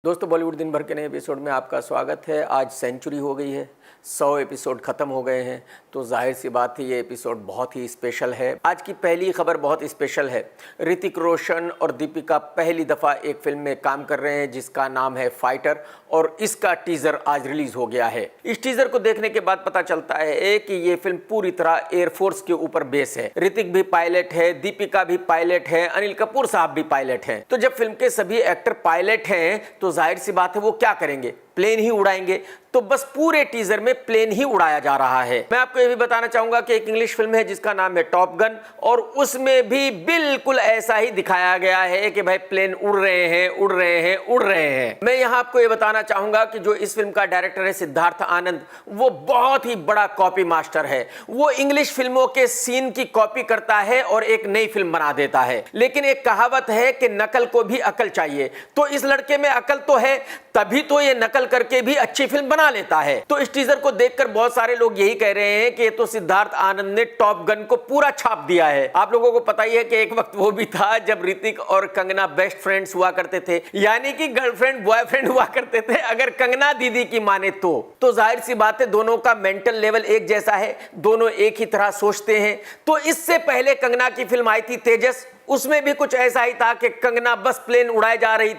दोस्तों, बॉलीवुड दिन भर के नए एपिसोड में आपका स्वागत है। आज सेंचुरी हो गई है, 100 एपिसोड ख़त्म हो गए हैं, तो जाहिर सी बात है ये एपिसोड बहुत ही स्पेशल है। आज की पहली खबर बहुत स्पेशल है। ऋतिक रोशन और दीपिका पहली दफ़ा एक फिल्म में काम कर रहे हैं जिसका नाम है फाइटर, और इसका टीज़र आज रिलीज़ हो गया है। इस टीज़र को देखने के बाद पता चलता है कि ये फिल्म पूरी तरह एयरफोर्स के ऊपर बेस है। ऋतिक भी पायलट है, दीपिका भी पायलट है, अनिल कपूर साहब भी पायलट हैं। तो जब फिल्म के सभी एक्टर पायलट हैं तो जाहिर सी बात है वो क्या करेंगे, प्लेन ही उड़ाएंगे। तो बस पूरे टीजर में प्लेन ही उड़ाया जा रहा है। मैं आपको ये भी बताना चाहूंगा कि एक इंग्लिश फिल्म है जिसका नाम है टॉप गन, और उसमें भी बिल्कुल ऐसा ही दिखाया गया है कि भाई प्लेन उड़ रहे हैं, उड़ रहे हैं, उड़ रहे हैं। मैं यहां आपको ये बताना चाहूंगा कि जो इस फिल्म का डायरेक्टर है सिद्धार्थ आनंद, वो बहुत ही बड़ा कॉपी मास्टर है। वो इंग्लिश फिल्मों के सीन की कॉपी करता है और एक नई फिल्म बना देता है। लेकिन एक कहावत है कि नकल को भी अकल चाहिए, तो इस लड़के में अकल तो है, तभी तो ये नकल करके भी अच्छी फिल्म बना लेता है। तो इस टीजर को देखकर बहुत सारे लोग यही कह रहे हैं कि ये तो सिद्धार्थ आनंद ने टॉप गन को पूरा छाप दिया है। आप लोगों को पता ही है कि एक वक्त वो भी था जब ऋतिक और कंगना बेस्ट फ्रेंड्स हुआ करते थे, यानी कि गर्लफ्रेंड बॉयफ्रेंड हुआ करते थे अगर कंगना दीदी की माने तो जाहिर सी बात है दोनों का मेंटल लेवल एक जैसा है, दोनों एक ही तरह सोचते हैं। तो इससे पहले कंगना की फिल्म आई थी तेजस, उसमें भी कुछ ऐसा ही था कि कंगना बस प्लेन उड़ाए जा रही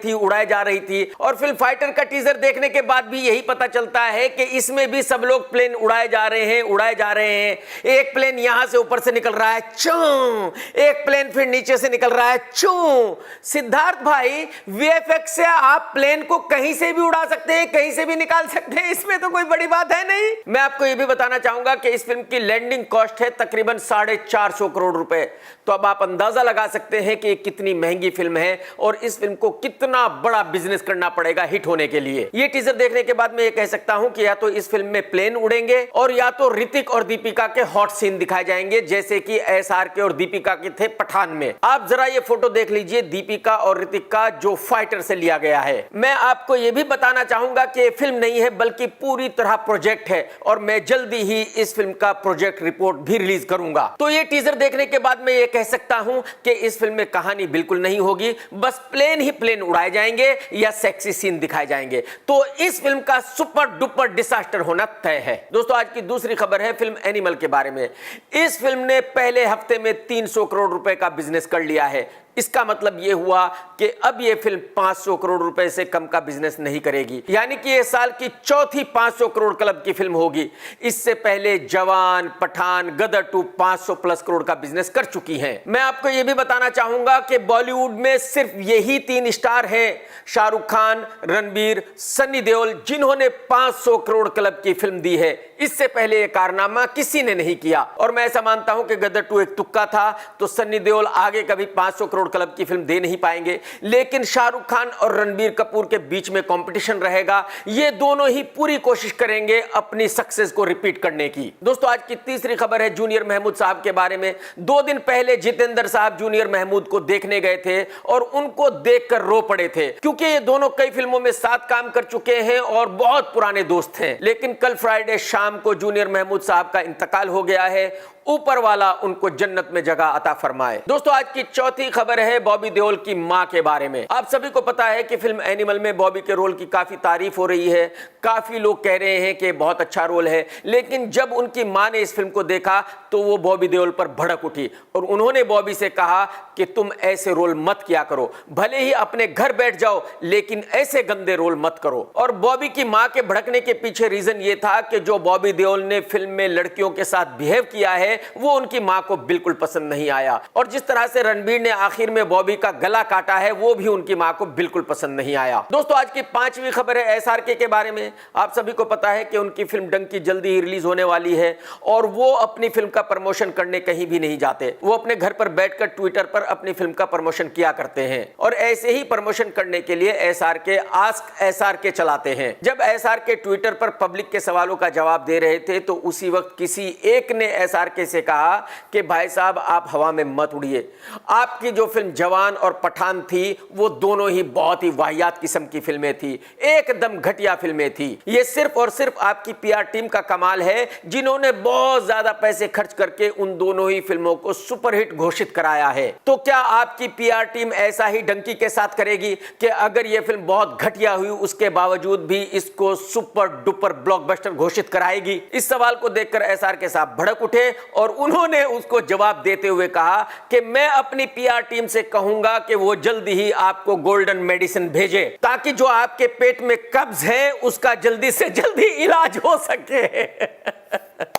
थी। और फिल्म फाइटर का टीजर देखने के बाद भी यही पता चलता है कि इसमें भी सब लोग प्लेन उड़ाए जा रहे हैं। एक प्लेन यहां से ऊपर से निकल रहा है चूं, एक प्लेन फिर नीचे से निकल रहा है चूं। सिद्धार्थ भाई, वीएफएक्स से आप प्लेन को कहीं से भी उड़ा सकते हैं, कहीं से भी निकाल सकते हैं, इसमें तो कोई बड़ी बात है नहीं। मैं आपको यह भी बताना चाहूंगा कि इस फिल्म की लैंडिंग कॉस्ट है तकरीबन 450 करोड़ रुपए। तो अब आप अंदाजा लगा सकते हैं कि कितनी महंगी फिल्म है और इस फिल्म को कितना बड़ा बिजनेस करना पड़ेगा हिट होने के लिए। ये टीजर देखने के बाद मैं ये कह सकता हूं कि या तो इस फिल्म में प्लेन उड़ेंगे और या तो ऋतिक और दीपिका के हॉट सीन दिखाए जाएंगे, जैसे कि एसआरके और दीपिका के थे पठान में। आप जरा ये फोटो देख लीजिए दीपिका और ऋतिक का, जो फाइटर से लिया गया है। मैं आपको यह भी बताना चाहूंगा कि फिल्म नहीं है बल्कि पूरी तरह प्रोजेक्ट है, और मैं जल्दी ही इस फिल्म का प्रोजेक्ट रिपोर्ट भी रिलीज करूंगा। तो ये टीजर देखने के बाद मैं ये कह सकता हूं कि इस फिल्म में कहानी बिल्कुल नहीं होगी, बस प्लेन ही प्लेन उड़ाए जाएंगे या सेक्सी सीन दिखाए जाएंगे। तो इस फिल्म का सुपर डुपर डिसास्टर होना तय है। दोस्तों, आज की दूसरी खबर है फिल्म एनिमल के बारे में। इस फिल्म ने पहले हफ्ते में 300 करोड़ रुपए का बिजनेस कर लिया है। इसका मतलब यह हुआ कि अब यह फिल्म 500 करोड़ रुपए से कम का बिजनेस नहीं करेगी, यानी कि यह साल की चौथी 500 करोड़ क्लब की फिल्म होगी। इससे पहले जवान, पठान, गदर 2 500 प्लस करोड़ का बिजनेस कर चुकी हैं। मैं आपको यह भी बताना चाहूंगा कि बॉलीवुड में सिर्फ यही 3 स्टार हैं, शाहरुख खान, रणबीर, सन्नी देओल, जिन्होंने 500 करोड़ क्लब की फिल्म दी है। इससे पहले यह कारनामा किसी ने नहीं किया, और मैं ऐसा मानता हूं कि गदर 2 एक तुक्का था, तो सन्नी देओल आगे कभी 500 करोड़ क्लब की फिल्म दे नहीं पाएंगे। लेकिन शाहरुख खान और रणबीर कपूर के बीच में कंपटीशन रहेगा, ये दोनों ही पूरी कोशिश करेंगे अपनी सक्सेस को रिपीट करने की। दोस्तों, आज की तीसरी खबर है जूनियर महमूद साहब के बारे में। 2 दिन पहले जितेंद्र साहब जूनियर महमूद को देखने गए थे और उनको देखकर रो पड़े थे, क्योंकि ये दोनों कई फिल्मों में साथ काम कर चुके हैं और बहुत पुराने दोस्त हैं। लेकिन कल फ्राइडे शाम को जूनियर महमूद साहब का इंतकाल हो गया है। ऊपर वाला उनको जन्नत में जगह अता फरमाए। दोस्तों, आज की चौथी खबर है बॉबी देओल की मां के बारे में। आप सभी को पता है कि फिल्म एनिमल में बॉबी के रोल की काफी तारीफ हो रही है, काफी लोग कह रहे हैं कि बहुत अच्छा रोल है। लेकिन जब उनकी मां ने इस फिल्म को देखा तो वो बॉबी देओल पर भड़क उठी और उन्होंने बॉबी से कहा कि तुम ऐसे रोल मत किया करो, भले ही अपने घर बैठ जाओ लेकिन ऐसे गंदे रोल मत करो। और बॉबी की मां के भड़कने के पीछे रीजन ये था कि जो बॉबी देओल ने फिल्म में लड़कियों के साथ बिहेव किया है वो उनकी मां को बिल्कुल पसंद नहीं आया, और जिस तरह से रणबीर ने आखिर में बॉबी का गला काटा है वो भी उनकी मां को बिल्कुल पसंद नहीं आया। दोस्तों, आज की 5वीं खबर है एसआरके के बारे में। आप सभी को पता है कि उनकी फिल्म डंकी जल्दी ही रिलीज होने वाली है, और वो अपनी फिल्म का प्रमोशन करने कहीं भी नहीं जाते। वो अपने घर पर बैठकर ट्विटर पर अपनी फिल्म का प्रमोशन किया करते हैं, और ऐसे ही प्रमोशन करने के लिए एसआरके आस्क एसआरके चलाते हैं। जब एसआरके ट्विटर पर पब्लिक के सवालों का जवाब दे रहे थे तो उसी वक्त किसी एक ने एसआरके से कहा कि भाई साहब आप हवा में मत उड़िए, आपकी जो फिल्म जवान और पठान थी वो दोनों ही बहुत ही वाहियात किस्म की फिल्में थी, एकदम घटिया फिल्में थी। ये सिर्फ और सिर्फ आपकी पीआर टीम का कमाल है जिन्होंने बहुत ज्यादा पैसे खर्च करके उन दोनों ही फिल्मों को सुपरहिट घोषित कराया है। तो क्या आपकी पीआर टीम ऐसा ही डंकी के साथ करेगी कि अगर यह फिल्म बहुत घटिया हुई उसके बावजूद भी इसको सुपर डुपर ब्लॉकबस्टर घोषित कराएगी? इस सवाल को देखकर एसआरके साहब भड़क उठे और उन्होंने उसको जवाब देते हुए कहा कि मैं अपनी पीआर टीम से कहूंगा कि वो जल्दी ही आपको गोल्डन मेडिसिन भेजे ताकि जो आपके पेट में कब्ज है उसका जल्दी से जल्दी इलाज हो सके।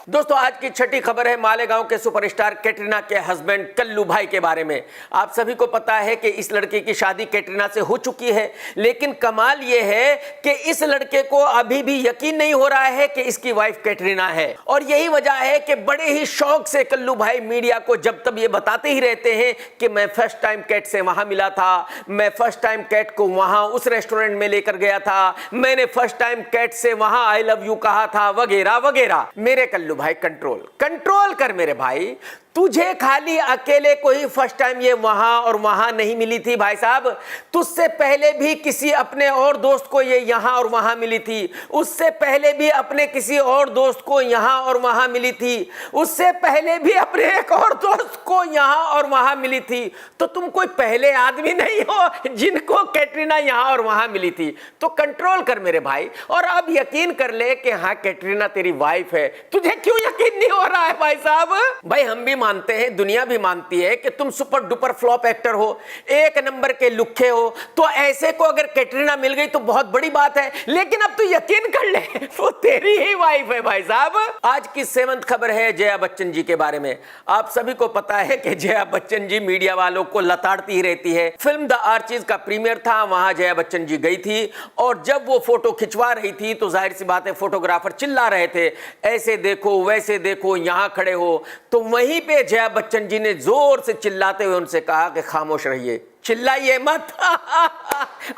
दोस्तों, आज की छठी खबर है मालेगांव के सुपरस्टार कैटरीना के हस्बैंड कल्लू भाई के बारे में। आप सभी को पता है कि इस लड़के की शादी कैटरीना से हो चुकी है, लेकिन कमाल यह है कि इस लड़के को अभी भी यकीन नहीं हो रहा है कि इसकी वाइफ कैटरीना है। और यही वजह है कि बड़े ही शौक से कल्लू भाई मीडिया को जब तब ये बताते ही रहते हैं कि मैं फर्स्ट टाइम कैट से वहां मिला था, मैं फर्स्ट टाइम कैट को वहां उस रेस्टोरेंट में लेकर गया था, मैंने फर्स्ट टाइम कैट से वहां आई लव यू कहा था, वगैरह वगैरह। मेरे कल्लू भाई कंट्रोल कर मेरे भाई, तुझे खाली अकेले को ही फर्स्ट टाइम ये वहां और वहां नहीं मिली थी भाई साहब, तुझसे पहले भी किसी अपने और दोस्त को ये यहां और वहां मिली थी, उससे पहले भी अपने किसी और दोस्त को यहां और वहां मिली थी, उससे पहले भी अपने एक और दोस्त को यहां और वहां मिली थी। तो तुम कोई पहले आदमी नहीं हो जिनको कैटरीना यहां और वहां मिली थी। तो कंट्रोल कर मेरे भाई और अब यकीन कर ले कि हाँ कैटरीना तेरी वाइफ है। तुझे क्यों यकीन नहीं हो रहा है भाई साहब? भाई हम भी मानते हैं, दुनिया भी मानती है कि तुम सुपर डुपर फ्लॉप एक्टर हो, एक नंबर के लुक्खे हो, तो ऐसे को अगर कैटरीना मिल गई तो बहुत बड़ी बात है। लेकिन अब तू यकीन कर ले वो तेरी ही वाइफ है भाई साहब। आज की 7th खबर है जया बच्चन जी के बारे में। आप सभी को पता है कि जया बच्चन जी मीडिया वालों को लताड़ती ही रहती है। फिल्म द आर्चीज का प्रीमियर था, वहां जया बच्चन जी गई थी और जब वो फोटो खिंचवा रही थी तो जाहिर सी बात है फोटोग्राफर चिल्ला रहे थे ऐसे देखो वैसे देखो यहां खड़े हो। तो वहीं पे जया बच्चन जी ने जोर से चिल्लाते हुए उनसे कहा कि खामोश रहिए, चिल्लाइए मत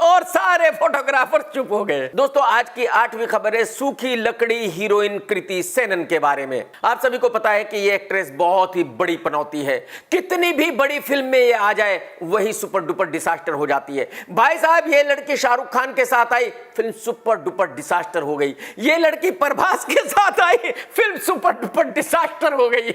और सारे फोटोग्राफर चुप हो गए। दोस्तों, आज की 8वीं खबर है सूखी लकड़ी हीरोइन कृति सेनन के बारे में। आप सभी को पता है कि ये एक्ट्रेस बहुत ही बड़ी पनौती है, कितनी भी बड़ी फिल्म में ये आ जाए वही सुपर डुपर डिसास्टर हो जाती है। भाई साहब, ये लड़की शाहरुख खान के साथ आई, फिल्म सुपर डुपर डिसास्टर हो गई। ये लड़की प्रभास के साथ आई, फिल्म सुपर डुपर डिसास्टर हो गई।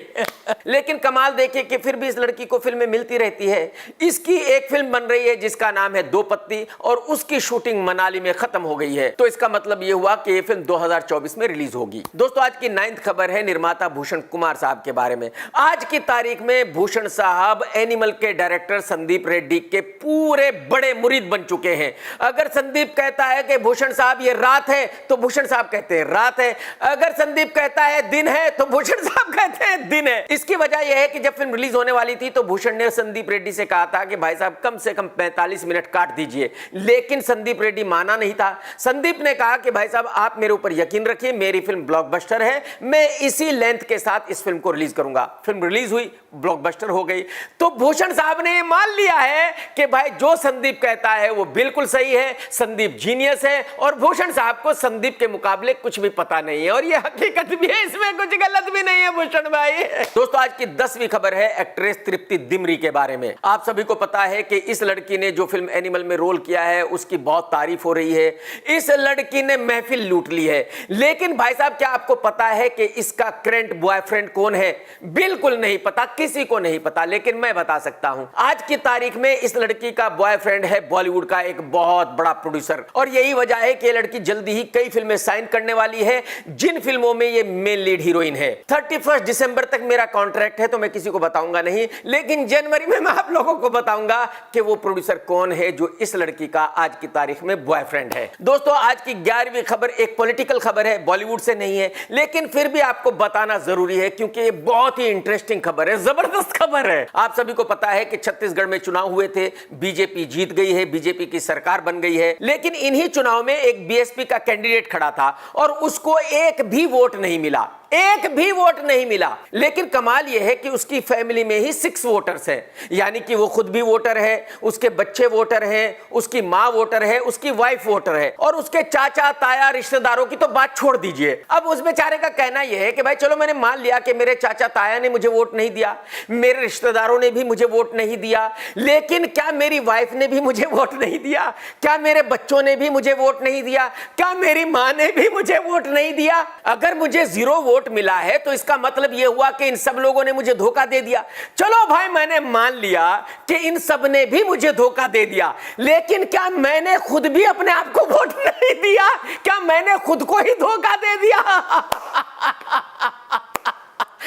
लेकिन कमाल देखिए कि फिर भी इस लड़की को फिल्में मिलती रहती है। इसकी एक फिल्म बन रही है जिसका नाम है दो पत्ती और उसकी शूटिंग मनाली में खत्म हो गई है। तो इसका मतलब यह हुआ कि ये फिल्म 2024 में रिलीज होगी। दोस्तों, आज की 9th खबर है निर्माता भूषण कुमार साहब के बारे में। आज की तारीख में भूषण साहब एनिमल के डायरेक्टर संदीप रेड्डी के पूरे बड़े मुरीद बन चुके हैं। अगर संदीप कहता है कि भूषण साहब ये रात है तो भूषण साहब कहते हैं रात है, अगर संदीप कहता है दिन है तो भूषण साहब कहते हैं दिन है। इसकी वजह यह है कि जब फिल्म रिलीज होने वाली थी तो भूषण ने संदीप रेड्डी से कहा था कि भाई साहब कम से कम 45 मिनट काट दीजिए, लेकिन संदीप रेड्डी माना नहीं था। संदीप ने कहा कि भाई साहब आप मेरे ऊपर यकीन रखिए, मेरी फिल्म ब्लॉकबस्टर है, मैं इसी लेंथ के साथ इस फिल्म को रिलीज करूंगा। फिल्म रिलीज हुई, ब्लॉकबस्टर हो गई। तो भूषण साहब ने मान लिया है कि भाई जो संदीप कहता है वो बिल्कुल सही है, संदीप जीनियस है और भूषण साहब को संदीप के मुकाबले कुछ भी पता नहीं है और ये हकीकत भी है, इसमें कुछ गलत भी नहीं है भूषण भाई। दोस्तों, आज की 10वीं खबर है एक्ट्रेस तृप्ति दिमरी के बारे में। आप सभी को पता है कि इस लड़की ने जो फिल्म एनिमल में रोल किया है उसकी बहुत तारीफ हो रही है। इस लड़की ने महफिल लूट ली है। लेकिन भाई साहब, क्या आपको पता है कि इसका करंट बॉयफ्रेंड कौन है? बिल्कुल नहीं पता, किसी को नहीं पता, लेकिन मैं बता सकता हूं। आज की तारीख में इस लड़की का बॉयफ्रेंड है बॉलीवुड का एक बहुत बड़ा प्रोड्यूसर और यही वजह है कि लड़की जल्दी ही कई फिल्में साइन करने वाली है जिन फिल्मों में ये मेन लीड हीरोइन है। 31 दिसंबर तक मेरा कॉन्ट्रैक्ट है तो मैं किसी को बताऊंगा नहीं, लेकिन जनवरी में मैं आप लोगों को बताऊंगा कि वो प्रोड्यूसर कौन है जो इस लड़की का आज की तारीख में बॉयफ्रेंड है। दोस्तों, आज की 11वीं खबर एक पॉलिटिकल खबर है, बॉलीवुड से नहीं है, लेकिन फिर भी आपको बताना जरूरी है क्योंकि ये बहुत ही इंटरेस्टिंग खबर है, जबरदस्त खबर है। आप सभी को पता है कि छत्तीसगढ़ में चुनाव हुए थे, बीजेपी जीत गई है, बीजेपी की सरकार बन गई है, लेकिन इन्हीं चुनाव में एक बीएसपी का कैंडिडेट खड़ा था और उसको एक भी वोट नहीं मिला, एक भी वोट नहीं मिला। लेकिन कमाल यह है कि उसकी फैमिली में ही 6 वोटर्स हैं, यानी कि वो खुद भी वोटर है, उसके बच्चे वोटर हैं, उसकी मां वोटर है, उसकी वाइफ वोटर है, और उसके चाचा ताया रिश्तेदारों की तो बात छोड़ दीजिए। अब उस बेचारे का कहना यह है कि भाई चलो मैंने मान लिया कि मेरे चाचा ताया ने मुझे वोट नहीं दिया, मेरे रिश्तेदारों ने भी मुझे वोट नहीं दिया, लेकिन क्या मेरी वाइफ ने भी मुझे वोट नहीं दिया? क्या मेरे बच्चों ने भी मुझे वोट नहीं दिया? क्या मेरी मां ने भी मुझे वोट नहीं दिया? अगर मुझे 0 वोट मिला है तो इसका मतलब यह हुआ कि इन सब लोगों ने मुझे धोखा दे दिया। चलो भाई मैंने मान लिया कि इन सब ने भी मुझे धोखा दे दिया, लेकिन क्या मैंने खुद भी अपने आप को वोट नहीं दिया? क्या मैंने खुद को ही धोखा दे दिया?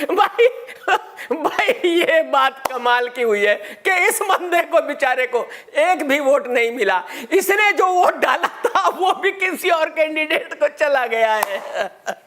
भाई भाई ये बात कमाल की हुई है कि इस बंदे को बेचारे को एक भी वोट नहीं मिला। इसने जो वोट डाला था वो भी किसी और कैंडिडेट को चला गया है।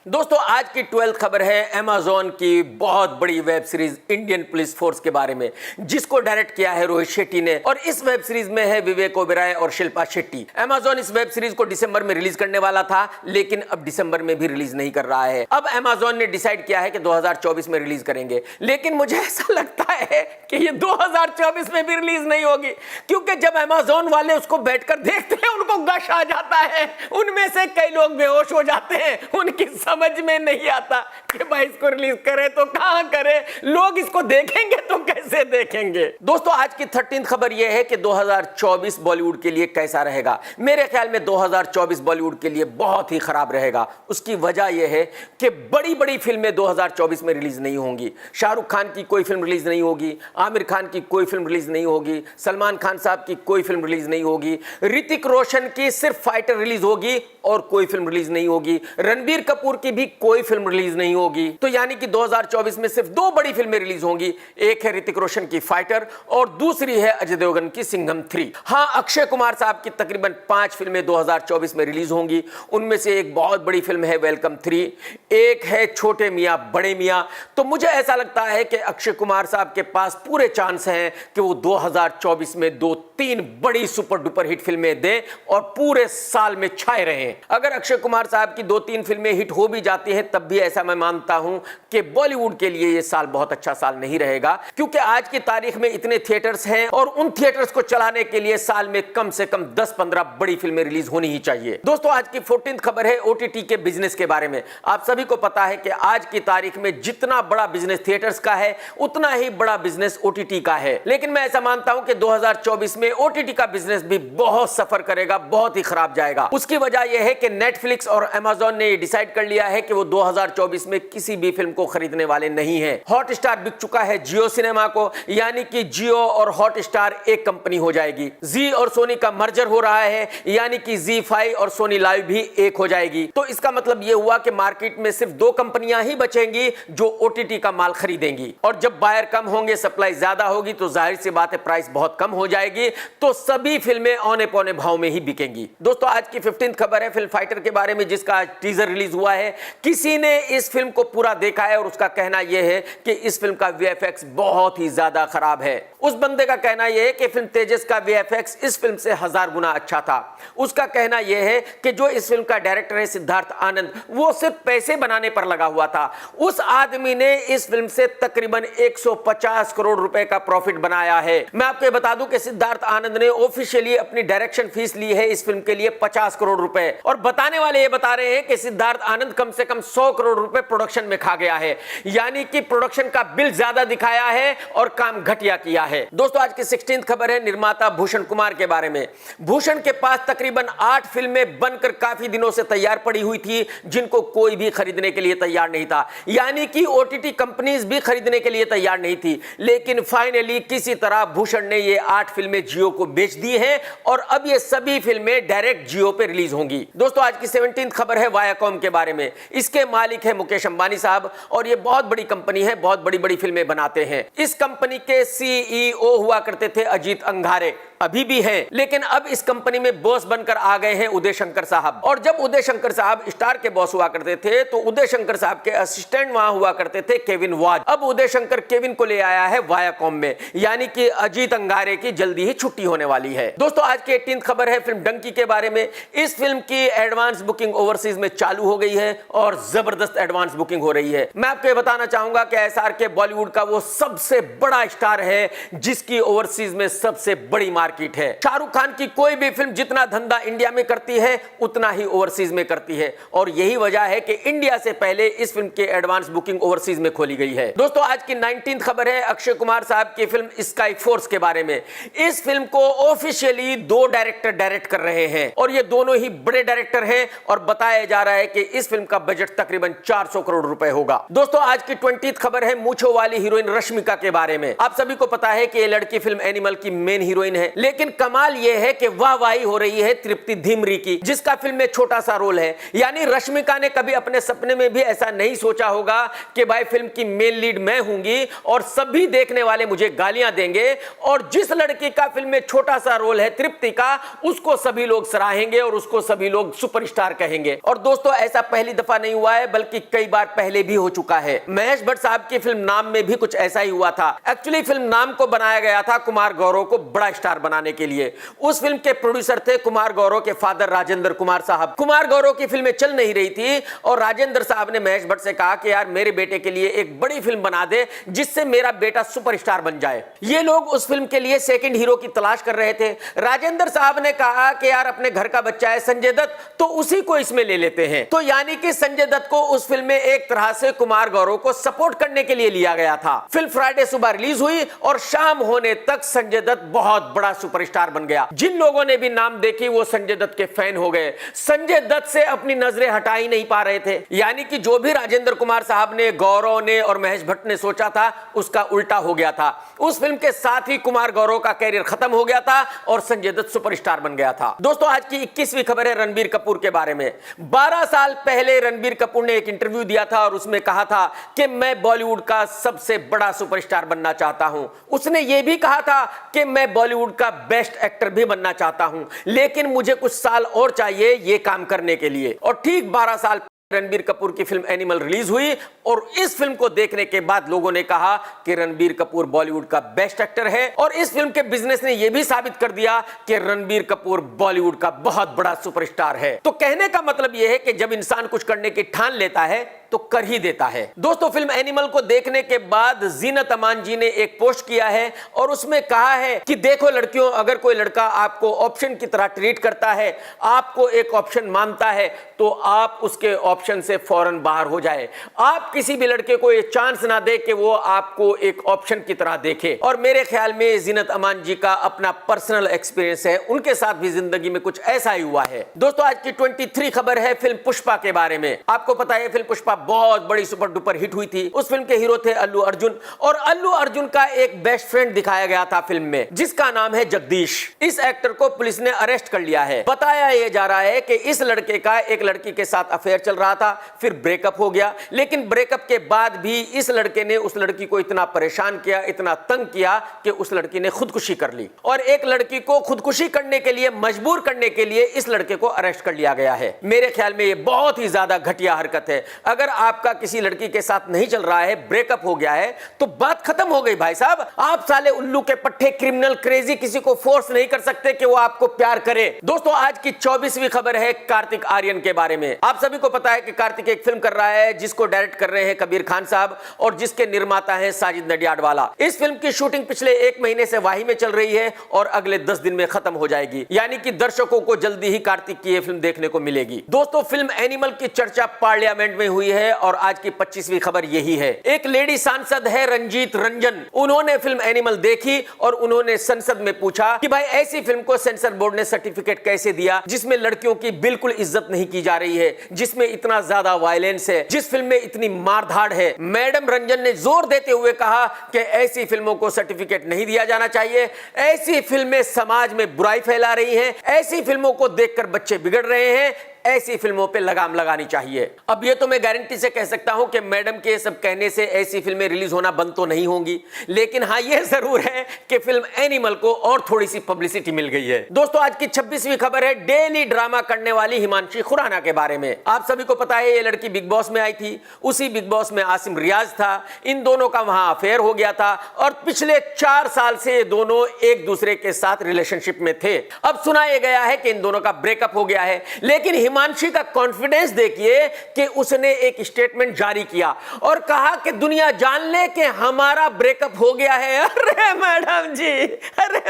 दोस्तों आज की 12th खबर है अमेज़न की बहुत बड़ी web series Indian police force के बारे में, जिसको डायरेक्ट किया है रोहित शेट्टी ने, और इस वेब सीरीज में है विवेक ओबेरॉय और शिल्पा शेट्टी। अमेज़न इस वेब सीरीज को दिसंबर में रिलीज करने वाला था, लेकिन अब दिसंबर में भी रिलीज नहीं कर रहा है। अब अमेज़न ने डिसाइड किया है कि 2024 में रिलीज करेंगे, लेकिन मुझे ऐसा लगता है कि ये 2024 में भी रिलीज नहीं होगी, क्योंकि जब अमेज़न वाले उसको बैठकर देखते हैं उनको गश आ जाता है, उनमें से कई लोग बेहोश हो जाते हैं, उनकी समझ में नहीं आता कि भाई इसको रिलीज करें तो कहां करें, लोग इसको देखेंगे तो कैसे देखेंगे। दोस्तों आज की 13th खबर यह है कि 2024 बॉलीवुड के लिए कैसा रहेगा। मेरे ख्याल में 2024 बॉलीवुड के लिए बहुत ही खराब रहेगा। उसकी वजह यह है कि बड़ी बड़ी फिल्में 2024 में रिलीज नहीं होंगी। शाहरुख खान की कोई फिल्म रिलीज नहीं होगी, आमिर खान की कोई फिल्म रिलीज नहीं होगी, सलमान खान साहब की कोई फिल्म रिलीज नहीं होगी, ऋतिक रोशन की सिर्फ फाइटर रिलीज होगी और कोई फिल्म रिलीज नहीं होगी, रणबीर कपूर की भी कोई फिल्म रिलीज नहीं होगी। तो यानी कि 2024 में सिर्फ 2 बड़ी फिल्में रिलीज होंगी, एक है ऋतिक रोशन की फाइटर और दूसरी है अजय देवगन की सिंघम 3। हां, अक्षय कुमार साहब की तकरीबन 5 फिल्में 2024 में रिलीज होंगी। उनमें से एक बहुत बड़ी फिल्म है वेलकम 3, एक है छोटे मियां बड़े मियां। तो मुझे ऐसा लगता है कि अक्षय कुमार साहब के पास पूरे चांस हैं कि वो 2024 में 2-3 बड़ी सुपर डुपर हिट फिल्में दें और पूरे साल में छाए रहें। अगर अक्षय कुमार साहब की 2-3 फिल्में हिट हो भी जाती हैं तब भी ऐसा मैं मानता हूं कि बॉलीवुड के लिए यह साल बहुत अच्छा साल नहीं रहेगा, क्योंकि आज की तारीख में इतने थिएटर्स हैं और उन थिएटर्स को चलाने के लिए साल में कम से कम 10-15 बड़ी फिल्में रिलीज होनी ही चाहिए। दोस्तों आज की 14th खबर है ओटीटी के बिजनेस के बारे में। आप सभी को पता है कि आज की तारीख में जितना बड़ा बिजनेस थिएटर्स का है उतना ही बड़ा बिजनेस ओटीटी का है, लेकिन मैं ऐसा मानता हूं कि 2024 में ओटीटी का बिजनेस भी बहुत सफर करेगा, बहुत ही खराब जाएगा। उसकी वजह यह है कि नेटफ्लिक्स और अमेज़न ने डिसाइड कर लिया है कि वो 2024 में किसी भी फिल्म को खरीदने वाले नहीं हैं। हॉटस्टार बिक चुका है जियो सिनेमा को, यानी कि जियो और हॉटस्टार एक कंपनी हो जाएगी। जी और सोनी का मर्जर हो रहा है, यानी कि जी5 और सोनी लाइव भी एक हो जाएगी। तो इसका मतलब यह हुआ कि मार्केट में सिर्फ 2 कंपनियां ही बचेंगी जो ओटीटी का माल खरीदेंगी, और जब बायर कम होंगे, सप्लाई ज्यादा होगी, तो जाहिर सी बात है प्राइस बहुत कम हो जाएगी, तो सभी फिल्में औने पौने भाव में ही बिकेंगी। दोस्तों आज की 15th खबर है फिल्म फाइटर के बारे में, जिसका टीजर रिलीज हुआ है। किसी ने इस फिल्म को पूरा देखा है और उसका कहना यह है कि इस फिल्म का वीएफएक्स बहुत ही ज्यादा खराब है। उस बंदे का कहना यह है कि फिल्म तेजस का वीएफएक्स इस फिल्म से 1000 गुना अच्छा था। उसका कहना यह है कि जो इस फिल्म का डायरेक्टर है सिद्धार्थ आनंद, वो सिर्फ पैसे बनाने पर लगा हुआ था। उस आदमी ने इस फिल्म से तकरीबन 150 करोड़ रुपए का प्रॉफिट बनाया है। मैं आपको बता दूं कि सिद्धार्थ आनंद ने ऑफिशियली अपनी डायरेक्शन फीस ली है इस फिल्म के लिए 50 करोड़ रुपए, और बताने वाले ये बता रहे हैं कि सिद्धार्थ आनंद कम से कम 100 करोड़ रुपए प्रोडक्शन में खा गया है, यानी कि प्रोडक्शन का बिल ज्यादा दिखाया है और काम घटिया किया है। दोस्तों आज की 16th खबर है निर्माता भूषण कुमार के बारे में। भूषण के पास तकरीबन 8 फिल्में बनकर काफी दिनों से तैयार पड़ी हुई थी, जिनको कोई भी खरीदने के लिए तैयार नहीं था, यानी कि ओटीटी कंपनीज भी खरीदने के लिए तैयार नहीं थी। लेकिन फाइनली किसी तरह भूषण ने ये 8 फिल्में जियो को बेच दी हैं और अब ये सभी फिल्में डायरेक्ट जियो पे रिलीज होंगी। दोस्तों आज की 17th खबर है वायाकॉम के बारे में। इसके मालिक है मुकेश अंबानी साहब और ये बहुत बड़ी कंपनी है, बहुत बड़ी बड़ी फिल्में बनाते हैं। इस कंपनी के सीईओ हुआ करते थे अजीत अंगारे। अभी भी हैं, लेकिन अब इस कंपनी में बॉस बनकर आ गए हैं उदय शंकर साहब। और जब उदय शंकर साहब स्टार के बॉस हुआ करते थे तो उदय शंकर साहब के असिस्टेंट वहां हुआ करते थे केविन वाज। अब उदय शंकर केविन को ले आया है वायाकॉम में, यानी कि अजीत अंगारे की जल्दी ही छुट्टी होने वाली है। दोस्तों आज की 18th खबर है फिल्म डंकी के बारे में। इस फिल्म की एडवांस बुकिंग ओवरसीज में चालू हो गई है और जबरदस्त एडवांस बुकिंग हो रही है। मैं आपको ये बताना चाहूंगा कि एसआरके बॉलीवुड का वो सबसे बड़ा स्टार है जिसकी ओवरसीज में सबसे बड़ी मार्केट है। शाहरुख खान की कोई भी फिल्म जितना धंधा इंडिया में करती है उतना ही ओवरसीज में करती है, और यही वजह है कि इंडिया से पहले इस फिल्म की एडवांस बुकिंग ओवरसीज में खोली गई है। दोस्तों आज की 19th खबर है अक्षय कुमार साहब की फिल्म स्काई फोर्स के बारे में। इस फिल्म को ऑफिशियली 2 डायरेक्टर डायरेक्ट कर रहे हैं और ये दोनों ही बड़े डायरेक्टर हैं, और बताया जा रहा है कि इस फिल्म का बजट तकरीबन 400 करोड़ रुपए होगा। दोस्तों आज की 20th खबर है मूंछों वाली हीरोइन रश्मिका के बारे में। आप सभी को पता है कि ये लड़की फिल्म एनिमल की मेन हीरोइन है, लेकिन कमाल यह है कि वाहवाही हो रही है तृप्ति धीमरी की, जिसका फिल्म में छोटा सा रोल है। यानी रश्मिका ने कभी अपने सपने में भी ऐसा नहीं सोचा होगा कि भाई फिल्म की मेन लीड मैं हूंगी और सभी देखने वाले मुझे गालियां देंगे, और जिस लड़की का फिल्म में छोटा सा रोल है तृप्ति का, उसको सभी लोग सराहेंगे और उसको सभी लोग सुपरस्टार कहेंगे। और दोस्तों ऐसा पहली दफा नहीं हुआ है बल्कि कई बार पहले भी हो चुका है। महेश भट्ट साहब की फिल्म नाम में भी कुछ ऐसा ही हुआ था। एक्चुअली फिल्म नाम को बनाया गया था कुमार गौरव को बड़ा स्टार बनाने के लिए। उस फिल्म के प्रोड्यूसर थे कुमार गौरव के फादर राजेंद्र कुमार साहब। कुमार गौरव की फिल्में चल नहीं रही थी और राजेंद्र साहब ने महेश भट्ट से कहा कि यार मेरे बेटे के लिए एक बड़ी फिल्म बना दे जिससे मेरा बेटा सुपरस्टार बन जाए। ये लोग उस फिल्म के लिए सेकंड हीरो की तलाश कर रहे थे। राजेंद्र साहब ने कहा कि यार अपने घर का बच्चा है संजय दत्त, तो उसी को इसमें ले लेते हैं। तो यानी कि संजय दत्त को उस फिल्म में एक तरह से कुमार गौरव को सपोर्ट करने के लिए लिया गया था। फिल्म फ्राइडे सुबह रिलीज हुई और शाम होने तक संजय दत्त बहुत बड़ा सुपरस्टार बन गया। जिन लोगों ने भी नाम देखी वो संजय दत्त के फैन हो गए। संजय दत्त से अपनी नजरें हटा ही नहीं पा रहे थे। यानी कि जो भी राजेंद्र कुमार साहब ने, गौरव ने और महेश भट्ट ने सोचा था उसका उल्टा हो गया था। उस फिल्म के साथ ही कुमार गौरव का कैरियर खत्म हो गया था और संजय दत्त सुपरस्टार बन गया था। दोस्तों आज की 21वीं खबर है रणबीर कपूर के बारे में। 12 साल पहले रणबीर कपूर ने एक इंटरव्यू दिया था और उसमें कहा था कि मैं बॉलीवुड का सबसे बड़ा सुपरस्टार बनना चाहता हूं। उसने यह भी कहा था कि मैं बॉलीवुड का बेस्ट एक्टर भी बनना चाहता हूं, लेकिन मुझे कुछ साल और चाहिए यह काम करने के लिए। और ठीक 12 साल रणबीर कपूर की फिल्म एनिमल रिलीज हुई और इस फिल्म को देखने के बाद लोगों ने कहा कि रणबीर कपूर बॉलीवुड का बेस्ट एक्टर है, और इस फिल्म के बिजनेस ने यह भी साबित कर दिया कि रणबीर कपूर बॉलीवुड का बहुत बड़ा सुपरस्टार है। तो कहने का मतलब यह है कि जब इंसान कुछ करने की ठान लेता है तो कर ही देता है। दोस्तों फिल्म एनिमल को देखने के बाद जीनत अमान जी ने एक पोस्ट किया है और उसमें कहा है कि देखो लड़कियों, अगर कोई लड़का आपको ऑप्शन की तरह ट्रीट करता है, आपको एक ऑप्शन मानता है, तो आप उसके ऑप्शन से फौरन बाहर हो जाए। आप किसी भी लड़के को ये चांस ना दे कि वो आपको एक ऑप्शन की तरह देखे। और मेरे ख्याल में जीनत अमान जी का अपना पर्सनल एक्सपीरियंस है, उनके साथ भी जिंदगी में कुछ ऐसा ही हुआ है। दोस्तों आज की 23 खबर है फिल्म पुष्पा के बारे में। आपको पता है फिल्म पुष्पा बहुत बड़ी सुपर डुपर हिट हुई थी। उस फिल्म के हीरो थे अल्लू अर्जुन, और अल्लू अर्जुन का एक बेस्ट फ्रेंड दिखाया गया था फिल्म में जिसका नाम है जगदीश। इस एक्टर को पुलिस ने अरेस्ट कर लिया है। बताया यह जा रहा है कि इस लड़के का एक लड़की के साथ अफेयर चल रहा था, फिर ब्रेकअप हो गया, लेकिन ब्रेकअप के बाद भी इस लड़के ने उस लड़की को इतना परेशान किया, इतना तंग किया कि उस लड़की ने खुदकुशी कर ली, और एक लड़की को खुदकुशी करने के लिए मजबूर करने के लिए इस लड़के को अरेस्ट कर लिया गया है। मेरे ख्याल में यह बहुत ही ज्यादा घटिया हरकत है। अगर आपका किसी लड़की के साथ नहीं चल रहा है, ब्रेकअप हो गया है, तो बात खत्म हो गई भाई साहब। आप साले उल्लू के पट्टे क्रिमिनल क्रेजी किसी को फोर्स नहीं कर सकते कि वो आपको प्यार करे। दोस्तों आज की 24वीं खबर है कार्तिक आर्यन के बारे में। आप सभी को पता है कि कार्तिक एक फिल्म कर रहा है जिसको डायरेक्ट कर रहे हैं कबीर खान साहब और जिसके निर्माता हैं साजिद नडियाडवाला। इस फिल्म की शूटिंग पिछले 1 महीने से वाही में चल रही है और अगले 10 दिन में खत्म हो जाएगी, यानी कि दर्शकों को जल्दी ही कार्तिक की यह फिल्म देखने को मिलेगी। दोस्तों फिल्म एनिमल की चर्चा पार्लियामेंट में हुई है और आज की 25वीं खबर यही है। एक लेडी सांसद है रंजीत रंजन, उन्होंने फिल्म एनिमल देखी और उन्होंने संसद में पूछा कि भाई ऐसी फिल्म को सेंसर बोर्ड ने सर्टिफिकेट कैसे दिया जिसमें लड़कियों की बिल्कुल इज्जत नहीं की जा रही है, जिसमें इतना ज्यादा वायलेंस है, जिस फिल्म में इतनी मारधाड़ है। मैडम रंजन ने जोर देते हुए कहा कि ऐसी फिल्मों को सर्टिफिकेट नहीं दिया जाना चाहिए, ऐसी फिल्में समाज में बुराई फैला रही हैं, ऐसी फिल्मों को देखकर बच्चे बिगड़ रहे हैं, ऐसी फिल्मों पे लगाम लगानी चाहिए। अब ये तो मैं गारंटी से कह सकता हूं कि मैडम के सब कहने से ऐसी फिल्में रिलीज होना बंद तो नहीं होंगी, लेकिन हाँ ये जरूर है कि फिल्म एनिमल को और थोड़ी सी पब्लिसिटी मिल गई है। दोस्तों आज की 26वीं खबर है डेली ड्रामा करने वाली हिमांशी खुराना के बारे में। आप सभी को पता है ये लड़की बिग बॉस में आई थी, उसी बिग बॉस में आसिम रियाज था, इन दोनों का वहां अफेयर हो गया था और पिछले 4 साल से ये दोनों एक दूसरे के साथ रिलेशनशिप में थे। अब सुनाया गया है कि इन दोनों का ब्रेकअप हो गया है, लेकिन हिमांशी का कॉन्फिडेंस देखिए कि उसने एक स्टेटमेंट जारी किया और कहा कि दुनिया जान ले कि हमारा ब्रेकअप हो गया है। अरे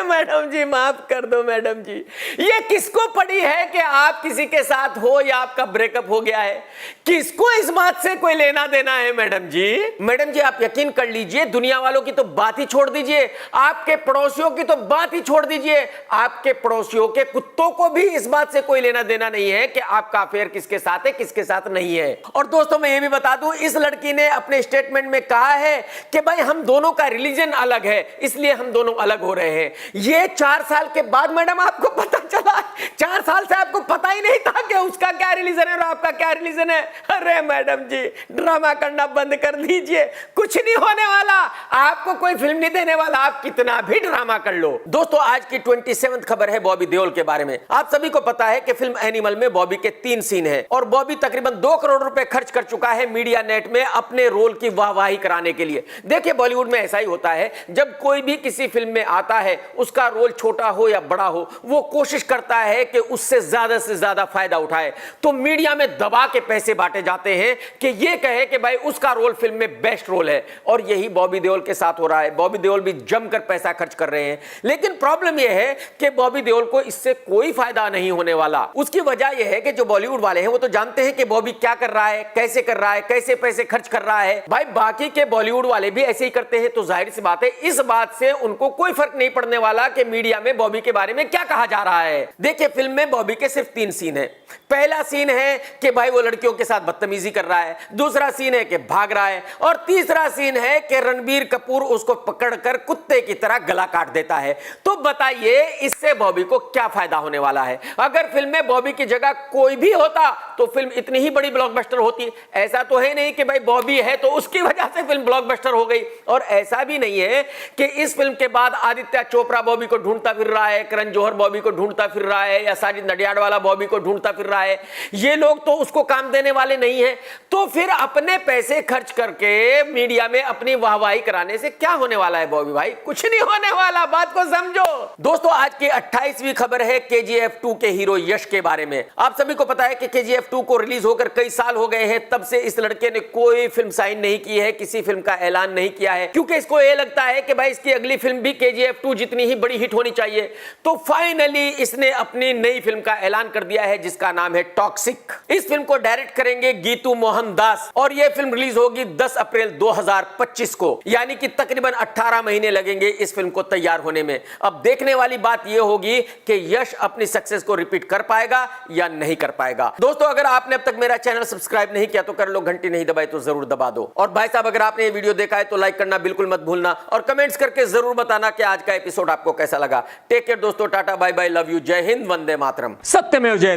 मैडम जी माफ कर दो मैडम जी, ये किसको पड़ी है कि आप किसी के साथ हो या आपका ब्रेकअप हो गया है? किसको इस बात से कोई लेना देना है मैडम जी? मैडम जी आप यकीन कर लीजिए, दुनिया वालों की तो बात ही छोड़ दीजिए, आपके पड़ोसियों की तो बात ही छोड़ दीजिए, आपके पड़ोसियों के कुत्तों को भी इस बात से कोई लेना देना नहीं है कि आपका अफेयर किसके साथ है किसके साथ नहीं है। और दोस्तों मैं ये भी बता दूं, इस लड़की ने अपने स्टेटमेंट में कहा है कि भाई हम दोनों का रिलीजन अलग है इसलिए हम दोनों अलग हो रहे हैं। ये 4 साल के बाद मैडम आपको पता चला, 4 साल से आपको पता ही नहीं था कि उसका क्या रिलीजन है और आपका क्या रिलीजन है। अरे मैडम जी ड्रामा करना बंद कर दीजिए, कुछ नहीं होने वाला, आपको कोई फिल्म नहीं देने वाला, आप कितना भी ड्रामा कर लो। दोस्तों आज की 27वीं खबर है बॉबी देओल के बारे में। आप सभी को पता है कि फिल्म एनिमल में बॉबी के 3 सीन हैं और बॉबी तकरीबन 2 करोड़ रुपए खर्च कर चुका है मीडिया नेट में अपने रोल की वाहवाही कराने के लिए। देखिए बॉलीवुड में ऐसा ही होता है, जब कोई भी किसी फिल्म में आता है उसका रोल छोटा हो या बड़ा हो, वो कोशिश करता है कि उससे ज्यादा फायदा उठाए, तो मीडिया में दबा के पैसे बांटे जाते हैं कि ये कहे कि भाई उसका रोल फिल्म में बेस्ट रोल है। और यही बॉबी देओल के साथ हो रहा है, बॉबी देओल भी जमकर पैसा खर्च कर रहे हैं, लेकिन प्रॉब्लम यह है कि बॉबी देओल को इससे कोई फायदा नहीं होने वाला। उसकी वजह यह है कि जो बॉलीवुड वाले हैं वो तो जानते हैं कि बॉबी क्या कर रहा है, कैसे कर रहा है, कैसे पैसे खर्च कर रहा है। भाई बाकी के बॉलीवुड वाले भी ऐसे ही करते हैं, तो जाहिर सी बात है इस बात से उनको कोई फर्क नहीं पड़ने वाला कि मीडिया में बॉबी के बारे में क्या कहा जा रहा है। देखिए फिल्म में बॉबी के सिर्फ 3 सीन है। पहला सीन है कि भाई वो लड़कियों के साथ बदतमीजी कर रहा है, दूसरा सीन है कि भाग रहा है और तीसरा सीन है कि रणबीर कपूर उसको पकड़कर कुत्ते की तरह गला काट देता है। तो बताइए इससे बॉबी को क्या फायदा होने वाला है? अगर फिल्म में बॉबी की जगह कोई भी होता तो फिल्म इतनी ही बड़ी ब्लॉकबस्टर होती। ऐसा तो है नहीं कि भाई बॉबी है तो उसकी वजह से फिल्म ब्लॉकबस्टर हो गई, और ऐसा भी नहीं है कि इस फिल्म के बाद आदित्य चोपड़ा बॉबी को ढूंढता फिर रहा है, करण जौहर बॉबी को ढूंढता फिर रहा है, या साजिद नडियाडवाला बॉबी को ढूंढता फिर रहा है। ये लोग तो उसको काम देने वाले नहीं है, तो फिर अपने पैसे खर्च करके मीडिया में अपनी वाहवाही कराने से क्या होने वाला है बॉबी भाई? कुछ नहीं होने वाला, बात को समझो। दोस्तों आज की 28वीं खबर है KGF 2 के हीरो यश के बारे में। आप सभी को पता है कि KGF 2 को रिलीज होकर कई साल हो गए हैं, तब से इस लड़के ने कोई फिल्म साइन नहीं की है, किसी फिल्म का ऐलान नहीं किया है, क्योंकि इसको यह लगता है कि भाई इसकी अगली फिल्म भी KGF 2 जितनी ही बड़ी हिट होनी चाहिए। तो फाइनली इसने अपनी नई फिल्म का ऐलान कर दिया है जिसका नाम है टॉक्सिक। इस फिल्म को डायरेक्ट करेंगे गीतू मोहन दास और यह फिल्म रिलीज होगी 10 अप्रैल 2025 को, यानी कि तकरीबन 18 महीने लगेंगे इस फिल्म को तैयार होने में। अब देखने वाली बात यह होगी कि यश अपनी सक्सेस को रिपीट कर पाएगा या नहीं कर पाएगा। दोस्तों अगर आपने अब तक मेरा चैनल सब्सक्राइब नहीं किया तो कर लो, घंटी नहीं दबाई तो जरूर दबा दो। और भाई साहब अगर आपने ये वीडियो देखा है तो लाइक करना बिल्कुल मत भूलना और कमेंट्स करके जरूर बताना कि आज का एपिसोड आपको कैसा लगा। टेक केयर दोस्तों, tata bye bye, love you, जय हिंद, वंदे मातरम, सत्यमेव जयते।